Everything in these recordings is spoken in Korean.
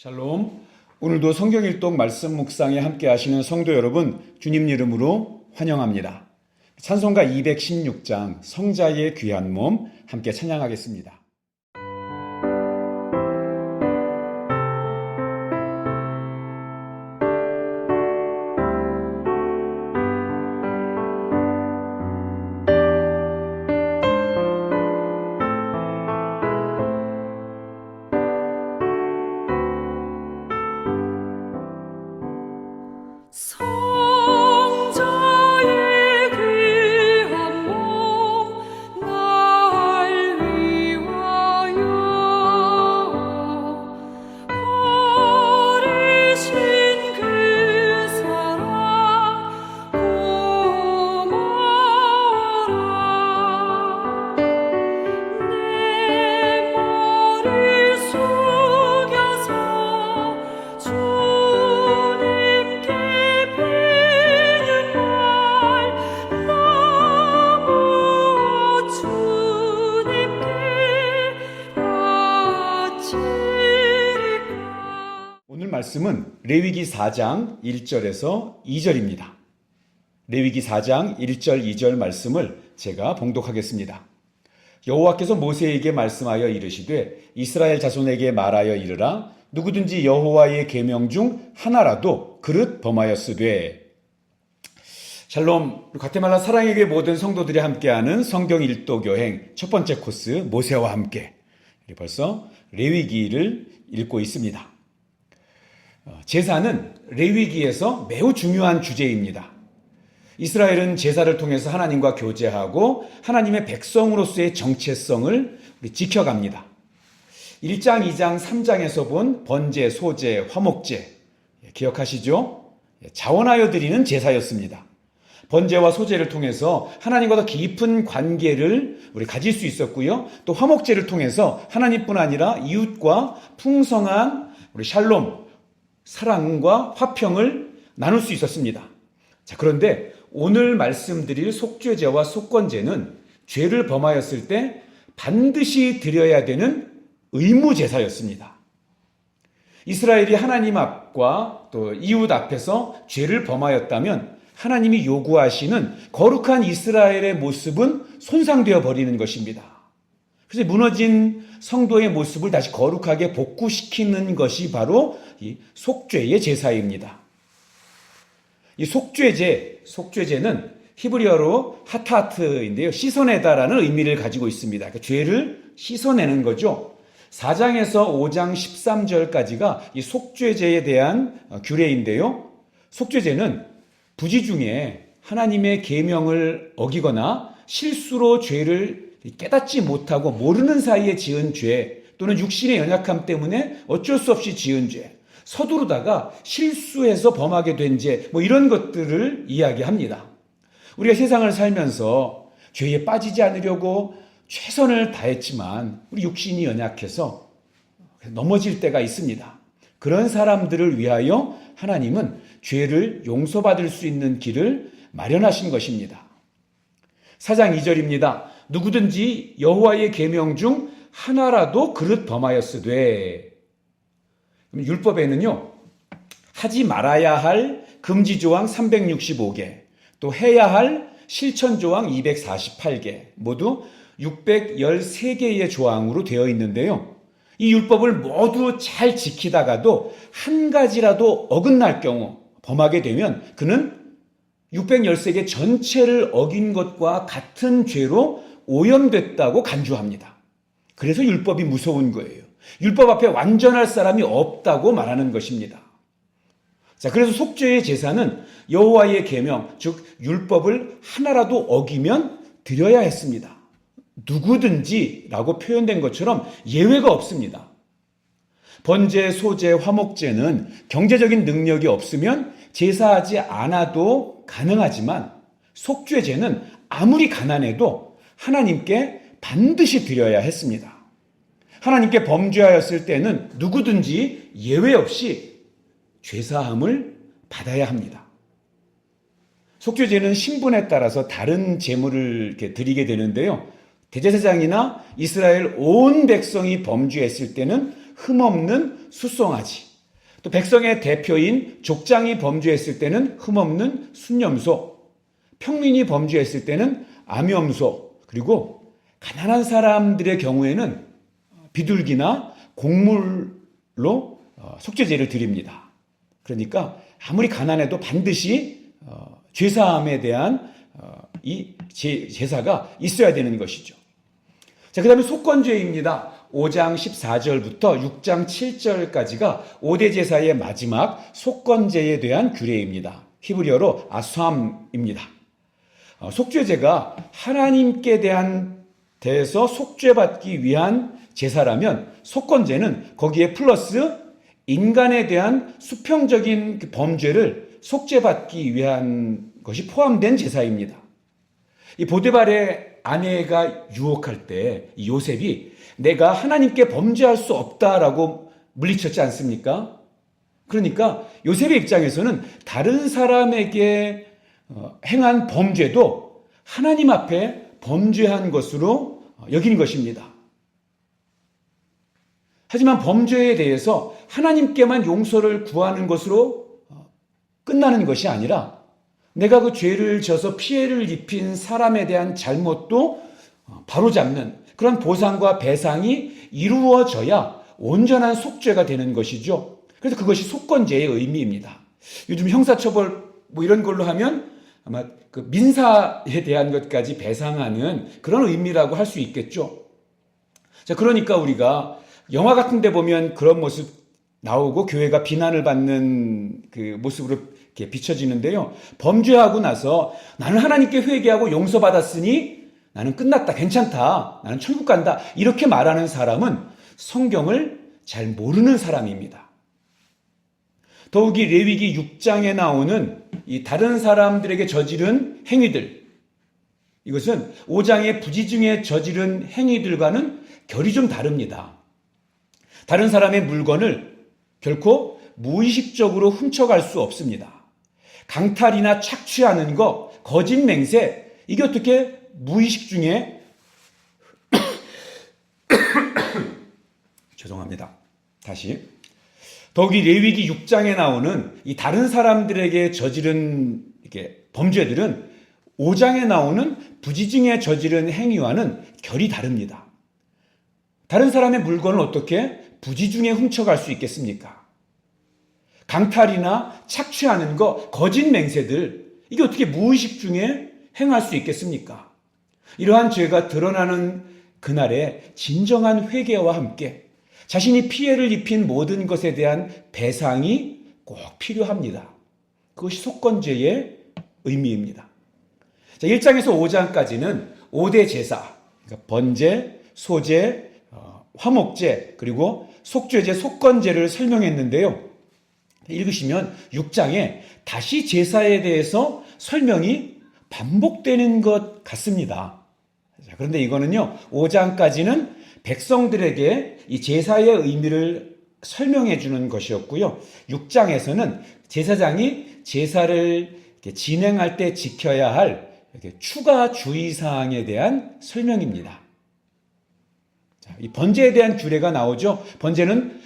샬롬. 오늘도 성경 일독 말씀 묵상에 함께 하시는 성도 여러분, 주님 이름으로 환영합니다. 찬송가 216장 성자의 귀한 몸 함께 찬양하겠습니다. 성자의 귀한 몸 날 위하여 버리신 그 사랑 고마워라. 내 머리 숙여서 주님께 오늘 말씀은 레위기 4장 1절에서 2절입니다. 레위기 4장 1절 2절 말씀을 제가 봉독하겠습니다. 여호와께서 모세에게 말씀하여 이르시되 이스라엘 자손에게 말하여 이르라. 누구든지 여호와의 계명 중 하나라도 그릇 범하였으되. 샬롬. 과테말라 사랑의 교회 모든 성도들이 함께하는 성경 일독 여행 첫 번째 코스 모세와 함께 벌써 레위기를 읽고 있습니다. 제사는 레위기에서 매우 중요한 주제입니다. 이스라엘은 제사를 통해서 하나님과 교제하고 하나님의 백성으로서의 정체성을 지켜갑니다. 1장, 2장, 3장에서 본 번제, 소제, 화목제 기억하시죠? 자원하여 드리는 제사였습니다. 번제와 소제를 통해서 하나님과 더 깊은 관계를 우리 가질 수 있었고요. 또 화목제를 통해서 하나님뿐 아니라 이웃과 풍성한 우리 샬롬, 사랑과 화평을 나눌 수 있었습니다. 자, 그런데 오늘 말씀드릴 속죄제와 속건제는 죄를 범하였을 때 반드시 드려야 되는 의무제사였습니다. 이스라엘이 하나님 앞과 또 이웃 앞에서 죄를 범하였다면 하나님이 요구하시는 거룩한 이스라엘의 모습은 손상되어 버리는 것입니다. 그래서 무너진 성도의 모습을 다시 거룩하게 복구시키는 것이 바로 이 속죄의 제사입니다. 이 속죄제는 히브리어로 하타트인데요. 씻어내다라는 의미를 가지고 있습니다. 그러니까 죄를 씻어내는 거죠. 4장에서 5장 13절까지가 이 속죄제에 대한 규례인데요. 속죄제는 부지 중에 하나님의 계명을 어기거나 실수로 죄를 깨닫지 못하고 모르는 사이에 지은 죄 또는 육신의 연약함 때문에 어쩔 수 없이 지은 죄, 서두르다가 실수해서 범하게 된 죄, 이런 것들을 이야기합니다. 우리가 세상을 살면서 죄에 빠지지 않으려고 최선을 다했지만 우리 육신이 연약해서 넘어질 때가 있습니다. 그런 사람들을 위하여 하나님은 죄를 용서받을 수 있는 길을 마련하신 것입니다. 4장 2절입니다. 누구든지 여호와의 계명 중 하나라도 그릇 범하였으되. 율법에는요, 하지 말아야 할 금지 조항 365개, 또 해야 할 실천 조항 248개, 모두 613개의 조항으로 되어 있는데요. 이 율법을 모두 잘 지키다가도 한 가지라도 어긋날 경우 범하게 되면 그는 613개 전체를 어긴 것과 같은 죄로 오염됐다고 간주합니다. 그래서 율법이 무서운 거예요. 율법 앞에 완전할 사람이 없다고 말하는 것입니다. 자, 그래서 속죄의 제사는 여호와의 계명, 즉 율법을 하나라도 어기면 드려야 했습니다. 누구든지라고 표현된 것처럼 예외가 없습니다. 번제, 소제, 화목제는 경제적인 능력이 없으면 제사하지 않아도 가능하지만 속죄제는 아무리 가난해도 하나님께 반드시 드려야 했습니다. 하나님께 범죄하였을 때는 누구든지 예외 없이 죄사함을 받아야 합니다. 속죄제는 신분에 따라서 다른 제물을 이렇게 드리게 되는데요. 대제사장이나 이스라엘 온 백성이 범죄했을 때는 흠없는 수송아지, 또 백성의 대표인 족장이 범죄했을 때는 흠없는 순념소, 평민이 범죄했을 때는 암염소, 그리고 가난한 사람들의 경우에는 비둘기나 곡물로 속죄제를 드립니다. 그러니까 아무리 가난해도 반드시 죄사함에 대한 이 제사가 있어야 되는 것이죠. 자, 그 다음에 속건죄입니다. 5장 14절부터 6장 7절까지가 5대 제사의 마지막 속건죄에 대한 규례입니다. 히브리어로 아수함입니다. 속죄제가 하나님께 대해서 속죄받기 위한 제사라면 속건죄는 거기에 플러스 인간에 대한 수평적인 범죄를 속죄받기 위한 것이 포함된 제사입니다. 이 보디발의 아내가 유혹할 때 요셉이 내가 하나님께 범죄할 수 없다라고 물리쳤지 않습니까? 그러니까 요셉의 입장에서는 다른 사람에게 행한 범죄도 하나님 앞에 범죄한 것으로 여기는 것입니다. 하지만 범죄에 대해서 하나님께만 용서를 구하는 것으로 끝나는 것이 아니라 내가 그 죄를 져서 피해를 입힌 사람에 대한 잘못도 바로잡는 그런 보상과 배상이 이루어져야 온전한 속죄가 되는 것이죠. 그래서 그것이 속건죄의 의미입니다. 요즘 형사처벌 뭐 이런 걸로 하면 아마 그 민사에 대한 것까지 배상하는 그런 의미라고 할 수 있겠죠. 자, 그러니까 우리가 영화 같은 데 보면 그런 모습 나오고 교회가 비난을 받는 그 모습으로 이렇게 비춰지는데요. 범죄하고 나서 나는 하나님께 회개하고 용서받았으니 나는 끝났다, 괜찮다, 나는 천국 간다 이렇게 말하는 사람은 성경을 잘 모르는 사람입니다. 더욱이 레위기 6장에 나오는 이 다른 사람들에게 저지른 행위들, 이것은 5장의 부지중에 저지른 행위들과는 결이 좀 다릅니다. 다른 사람의 물건을 결코 무의식적으로 훔쳐갈 수 없습니다. 강탈이나 착취하는 거, 거짓 맹세, 이게 어떻게 무의식 중에 죄송합니다. 다시. 더욱이 레위기 6장에 나오는 이 다른 사람들에게 저지른 이렇게 범죄들은 5장에 나오는 부지중에 저지른 행위와는 결이 다릅니다. 다른 사람의 물건을 어떻게 부지중에 훔쳐갈 수 있겠습니까? 강탈이나 착취하는 거, 거짓 맹세들, 이게 어떻게 무의식 중에 행할 수 있겠습니까? 이러한 죄가 드러나는 그날에 진정한 회개와 함께 자신이 피해를 입힌 모든 것에 대한 배상이 꼭 필요합니다. 그것이 속건죄의 의미입니다. 자, 1장에서 5장까지는 5대 제사, 그러니까 번제, 소제, 화목제, 그리고 속죄제, 속건제를 설명했는데요. 읽으시면 6장에 다시 제사에 대해서 설명이 반복되는 것 같습니다. 자, 그런데 이거는요, 5장까지는 백성들에게 이 제사의 의미를 설명해 주는 것이었고요. 6장에서는 제사장이 제사를 진행할 때 지켜야 할 추가 주의사항에 대한 설명입니다. 자, 이 번제에 대한 규례가 나오죠. 번제는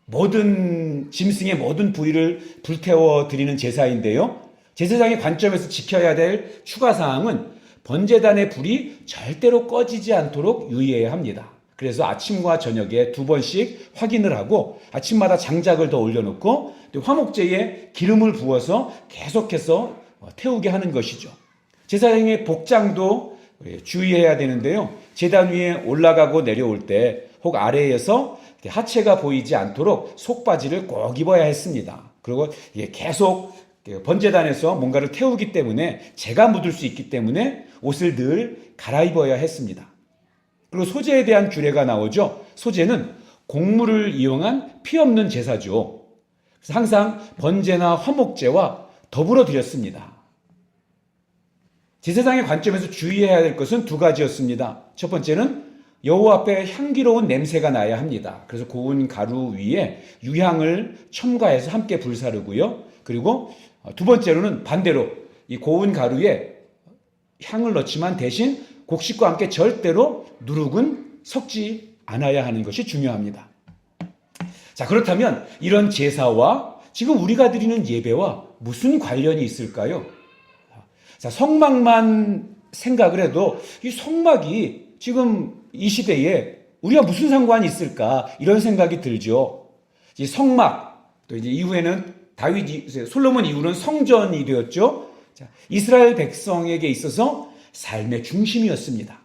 모든 짐승의 모든 부위를 불태워 드리는 제사인데요. 제사장의 관점에서 지켜야 될 추가 사항은 번제단의 불이 절대로 꺼지지 않도록 유의해야 합니다. 그래서 아침과 저녁에 2번씩 확인을 하고 아침마다 장작을 더 올려놓고 화목제에 기름을 부어서 계속해서 태우게 하는 것이죠. 제사장의 복장도 주의해야 되는데요. 제단 위에 올라가고 내려올 때 혹 아래에서 하체가 보이지 않도록 속바지를 꼭 입어야 했습니다. 그리고 계속 번제단에서 뭔가를 태우기 때문에 재가 묻을 수 있기 때문에 옷을 늘 갈아입어야 했습니다. 그리고 소제에 대한 규례가 나오죠. 소제는 곡물을 이용한 피 없는 제사죠. 그래서 항상 번제나 화목제와 더불어 드렸습니다. 제사장의 관점에서 주의해야 될 것은 2가지였습니다. 첫 번째는 여호와 앞에 향기로운 냄새가 나야 합니다. 그래서 고운 가루 위에 유향을 첨가해서 함께 불사르고요. 그리고 2번째로는 반대로 이 고운 가루에 향을 넣지만 대신 곡식과 함께 절대로 누룩은 섞지 않아야 하는 것이 중요합니다. 자, 그렇다면 이런 제사와 지금 우리가 드리는 예배와 무슨 관련이 있을까요? 자, 성막만 생각을 해도 이 성막이 지금 이 시대에 우리가 무슨 상관이 있을까 이런 생각이 들죠. 이 성막, 또 이제 이후에는 솔로몬 이후는 성전이 되었죠. 자, 이스라엘 백성에게 있어서 삶의 중심이었습니다.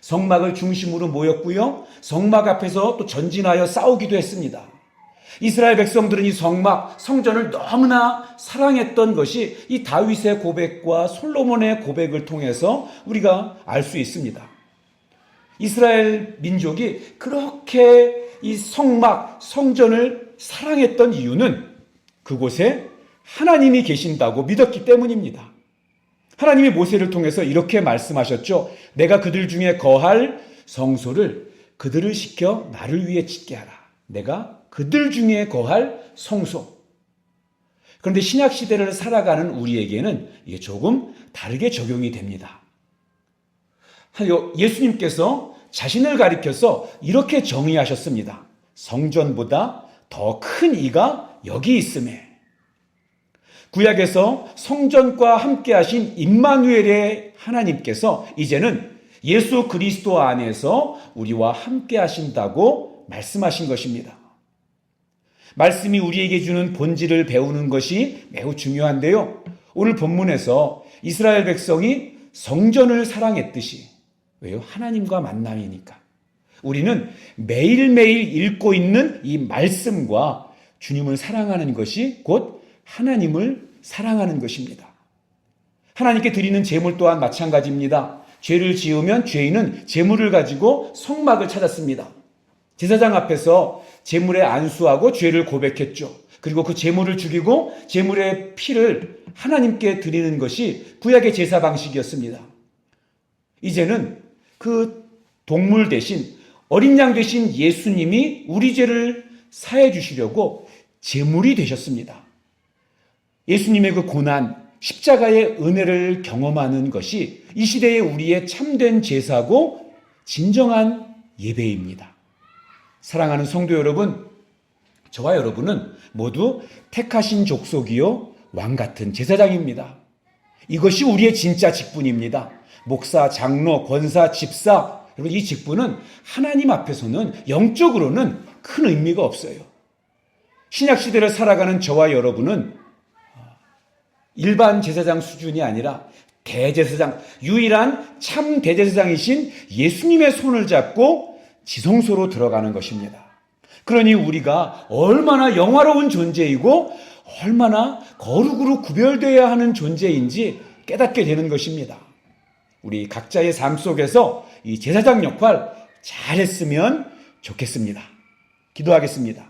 성막을 중심으로 모였고요. 성막 앞에서 또 전진하여 싸우기도 했습니다. 이스라엘 백성들은 이 성막, 성전을 너무나 사랑했던 것이 이 다윗의 고백과 솔로몬의 고백을 통해서 우리가 알 수 있습니다. 이스라엘 민족이 그렇게 이 성막, 성전을 사랑했던 이유는 그곳에 하나님이 계신다고 믿었기 때문입니다. 하나님이 모세를 통해서 이렇게 말씀하셨죠. 내가 그들 중에 거할 성소를 그들을 시켜 나를 위해 짓게 하라. 내가 그들 중에 거할 성소. 그런데 신약 시대를 살아가는 우리에게는 이게 조금 다르게 적용이 됩니다. 예수님께서 자신을 가리켜서 이렇게 정의하셨습니다. 성전보다 더 큰 이가 여기 있음에. 구약에서 성전과 함께 하신 임마누엘의 하나님께서 이제는 예수 그리스도 안에서 우리와 함께 하신다고 말씀하신 것입니다. 말씀이 우리에게 주는 본질을 배우는 것이 매우 중요한데요. 오늘 본문에서 이스라엘 백성이 성전을 사랑했듯이, 왜요? 하나님과 만남이니까. 우리는 매일매일 읽고 있는 이 말씀과 주님을 사랑하는 것이 곧 하나님을 사랑하는 것입니다. 하나님께 드리는 제물 또한 마찬가지입니다. 죄를 지으면 죄인은 제물을 가지고 성막을 찾았습니다. 제사장 앞에서 제물에 안수하고 죄를 고백했죠. 그리고 그 제물을 죽이고 제물의 피를 하나님께 드리는 것이 구약의 제사 방식이었습니다. 이제는 그 동물 대신 어린 양 되신 예수님이 우리 죄를 사해 주시려고 제물이 되셨습니다. 예수님의 그 고난, 십자가의 은혜를 경험하는 것이 이 시대의 우리의 참된 제사고 진정한 예배입니다. 사랑하는 성도 여러분, 저와 여러분은 모두 택하신 족속이요 왕 같은 제사장입니다. 이것이 우리의 진짜 직분입니다. 목사, 장로, 권사, 집사, 여러분 이 직분은 하나님 앞에서는 영적으로는 큰 의미가 없어요. 신약 시대를 살아가는 저와 여러분은 일반 제사장 수준이 아니라 대제사장, 유일한 참 대제사장이신 예수님의 손을 잡고 지성소로 들어가는 것입니다. 그러니 우리가 얼마나 영화로운 존재이고 얼마나 거룩으로 구별되어야 하는 존재인지 깨닫게 되는 것입니다. 우리 각자의 삶 속에서 이 제사장 역할 잘했으면 좋겠습니다. 기도하겠습니다.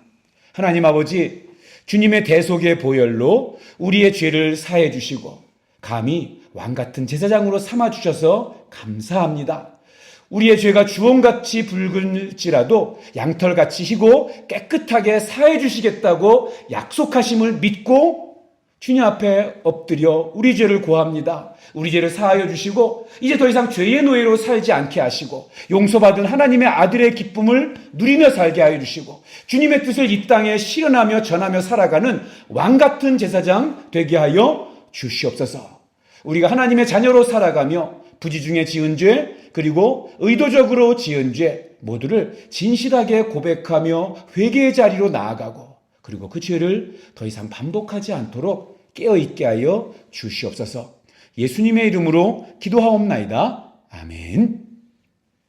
하나님 아버지, 주님의 대속의 보혈로 우리의 죄를 사해 주시고 감히 왕같은 제사장으로 삼아 주셔서 감사합니다. 우리의 죄가 주홍같이 붉을지라도 양털같이 희고 깨끗하게 사해 주시겠다고 약속하심을 믿고 주님 앞에 엎드려 우리 죄를 고합니다. 우리 죄를 사하여 주시고 이제 더 이상 죄의 노예로 살지 않게 하시고 용서받은 하나님의 아들의 기쁨을 누리며 살게 하여 주시고 주님의 뜻을 이 땅에 실현하며 전하며 살아가는 왕같은 제사장 되게 하여 주시옵소서. 우리가 하나님의 자녀로 살아가며 부지 중에 지은 죄 그리고 의도적으로 지은 죄 모두를 진실하게 고백하며 회개의 자리로 나아가고 그리고 그 죄를 더 이상 반복하지 않도록 깨어있게 하여 주시옵소서. 예수님의 이름으로 기도하옵나이다. 아멘.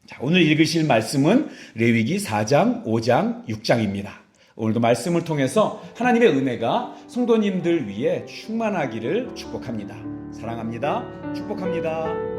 자, 오늘 읽으실 말씀은 레위기 4장, 5장, 6장입니다. 오늘도 말씀을 통해서 하나님의 은혜가 성도님들 위해 충만하기를 축복합니다. 사랑합니다. 축복합니다.